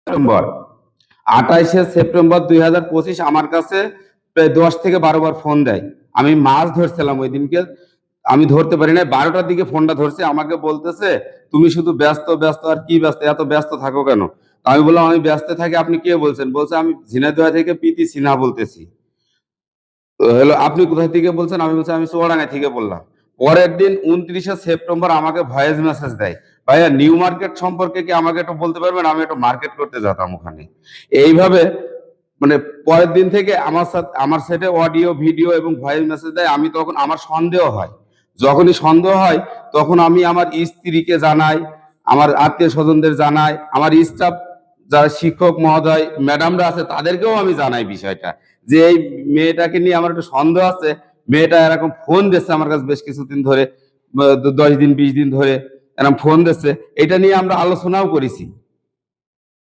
September 28শে September 2025 আমার কাছে প্রায় 10 থেকে 12 বার ফোন দেয়। আমি মাছ ধরছিলাম ওই দিনকে, আমি ধরতে পারি না, 12টার দিকে ফোনটা ধরছে, আমাকে বলতেছে তুমি শুধু ব্যস্ত ব্যস্ত, আর কি ব্যস্ত, এত ব্যস্ত থাকো কেন? আমি বললাম আমি ব্যস্ত থাকি, আপনি কে বলছেন? বলছে আমি ঝিনাইদহ থেকে প্রীতি সিনহা বলতেছি। হলো আপনি কোথায় থেকে বলছেন? আমি বলছি আমি চুয়াডাঙ্গা থেকে বললাম। পরের দিন 29শে সেপ্টেম্বর আমাকে ভয়েস মেসেজ দেয়, ভাইয়া নিউ মার্কেট সম্পর্কে কি আমাকে একটু বলতে পারবেন, আমি একটু মার্কেট করতে যেতাম ওখানে। এইভাবে মানে পরের দিন থেকে আমার সাথে আমার সেটে অডিও ভিডিও এবং ভয়েস মেসেজ দেয়। আমি তখন আমার সন্দেহ হয়, যখনই সন্দেহ হয় তখন আমি আমার স্ত্রীকে জানাই, আমার আত্মীয় স্বজনদের জানাই, আমার স্টাফ যারা শিক্ষক মহোদয় ম্যাডামরা আছে তাদেরকেও আমি জানাই বিষয়টা, যে এই মেয়েটাকে নিয়ে আমার একটু সন্দেহ আছে। মেয়েটা এরকম ফোন দিচ্ছে আমার কাছে বেশ কিছুদিন ধরে, 10 দিন 20 দিন ধরে এরকম ফোন দিচ্ছে। এটা নিয়ে আমরা আলোচনাও করেছি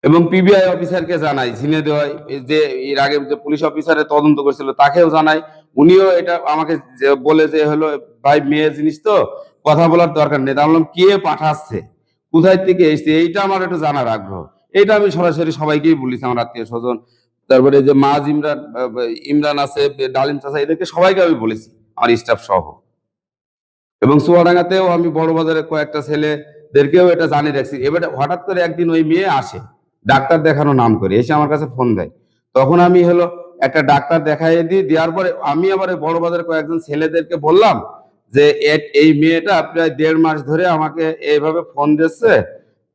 এবং পিবিআই অফিসারকে জানাই, ঝিনাইদহ যে এর আগে যে পুলিশ অফিসারে তদন্ত করেছিল তাকেও জানাই। উনিও এটা আমাকে বলে যে হলো ভাই মেয়ে জিনিস তো কথা বলার দরকার নেই। তা বললাম কে পাঠাচ্ছে, কোথায় থেকে এসছে, এইটা আমার একটু জানার আগ্রহ। এটা আমি সরাসরি সবাইকেই বলেছি, আমার আত্মীয় স্বজন, তারপরে যে মাজ ইমরান, ইমরান আছে, ডালিম চাচা, এদেরকে সবাইকে আমি বলেছি, আমার স্টাফ সহ। এবং চুয়াডাঙ্গাতেও আমি বড় বাজারে কয়েকটা ছেলেদেরকেও এটা জানিয়ে রাখছি। এবার হঠাৎ করে একদিন ওই মেয়ে আসে ডাক্তার দেখানো নাম করে, এসে আমার কাছে ফোন দেয়। তখন আমি হলো একটা ডাক্তার দেখাই দিই, দেওয়ার পরে আমি আবার বড় বাজারে কয়েকজন ছেলেদেরকে বললাম যে এই মেয়েটা প্রায় 1.5 মাস ধরে আমাকে এইভাবে ফোন দিচ্ছে,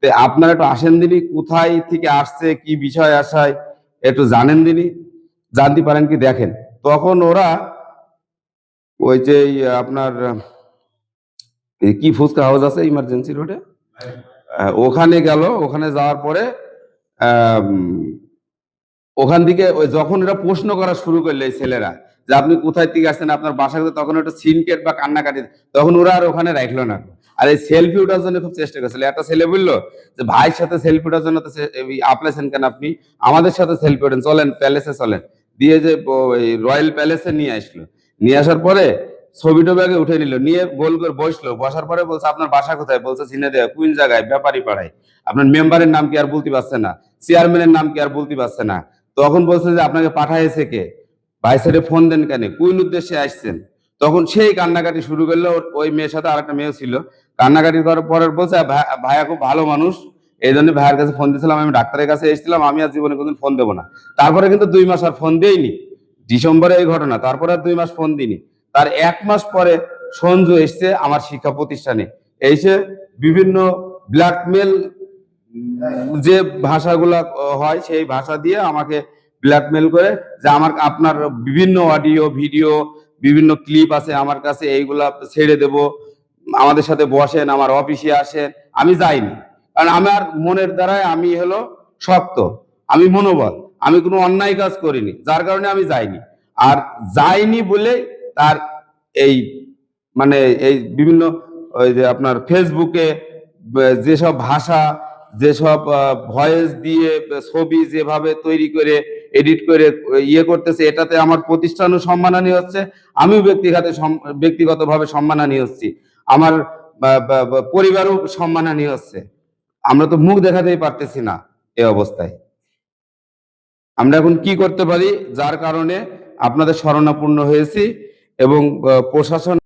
তো আপনারা একটু আসেন দিনই, কোথায় থেকে আসছে, কি বিষয় আসায় একটু জানেন দিনই, জানতে পারেন কি দেখেন। তখন ওরা ওই যে আপনার কি ফুচকা হাউস আছে ইমার্জেন্সি রোডে, ওখানে গেল। ওখানে যাওয়ার পরে আম, ওখান থেকে ওই যখন এরা প্রশ্ন করা শুরু করলে এই ছেলেরা, যে আপনি কোথায় থেকে আসছেন, আপনার বাসা কোথায়, তখন ওটা সিনকেট বা কান্নাকাটি, তখন ওরা আর ওখানে রাখলো না। আর এই সেলফি ওঠার জন্য খুব চেষ্টা করছিল। একটা ছেলে বললো যে ভাইয়ের সাথে সেলফি ওঠার জন্য তো আপলাইছেন কেন আপনি, আমাদের সাথে সেলফি ওঠেন, চলেন প্যালেসে চলেন। দিয়ে যে ওই রয়্যাল প্যালেসে নিয়ে আসলো। নিয়ে আসার পরে ছবি টবি আগে উঠে নিল, নিয়ে গোল করে বসলো। বসার পরে বলছে আপনার বাসা কোথায়? বলছে ঝিনাইদহ। কোন জায়গায়? ব্যাপারী পাড়ায়। আপনার মেম্বারের নাম কি আর বলতে পারছে না, চেয়ারম্যানের নাম কি আর বলতে পারছে না। তখন বলছে যে আপনাকে পাঠাইছে কে, ভাই স্যারে ফোন দেন কেন, কোন উদ্দেশ্যে আসছেন? তখন সেই কান্নাকাটি শুরু করলো। ওই মেয়ের সাথে আরেকটা মেয়ে ছিল। কান্নাকাটি করার পরে বলছে ভাইয়া খুব ভালো মানুষ, এই জন্য ভাইয়ের কাছে ফোন দিয়েছিলাম, আমি ডাক্তারের কাছে এসেছিলাম, আমি আর জীবনে কোনদিন ফোন দেবো না। তারপরে কিন্তু 2 মাস আর ফোন দেইনি। ডিসেম্বরে এই ঘটনা, তারপরে আর 2 মাস ফোন দিইনি। তার 1 মাস পরে সঞ্জু এসছে আমার শিক্ষা প্রতিষ্ঠানে, এসে বিভিন্ন ব্ল্যাকমেল যে ভাষাগুলা হয় সেই ভাষা দিয়ে আমাকে ব্ল্যাকমেল করে, যে আপনার বিভিন্ন অডিও ভিডিও বিভিন্ন ক্লিপ আছে আমার কাছে, এইগুলা ছেড়ে দেব, আমাদের সাথে বসেন, আমার অফিসে আসেন। আমি যাইনি, কারণ আমার মনের দ্বারাই আমি হলো শক্ত, আমি মনোবল, আমি কোনো অন্যায় কাজ করিনি, যার কারণে আমি যাইনি। আর যাইনি বলে তার এই মানে এই বিভিন্ন ওই যে আপনার ফেসবুকে যেসব ভাষা, যেসব ভয়েস দিয়ে ছবি যেভাবে তৈরি করে এডিট করে ইয়ে করতেছে, এটাতে আমার প্রতিষ্ঠানও সম্মানহানি হচ্ছে, আমিও ব্যক্তিগতভাবে সম্মানহানি হচ্ছি, আমার পরিবারও সম্মানহানি হচ্ছে। আমরা তো মুখ দেখাতেই পারতেছি না এই অবস্থায়। আমরা এখন কি করতে পারি, যার কারণে আপনাদের শরণাপন্ন হয়েছি এবং প্রশাসন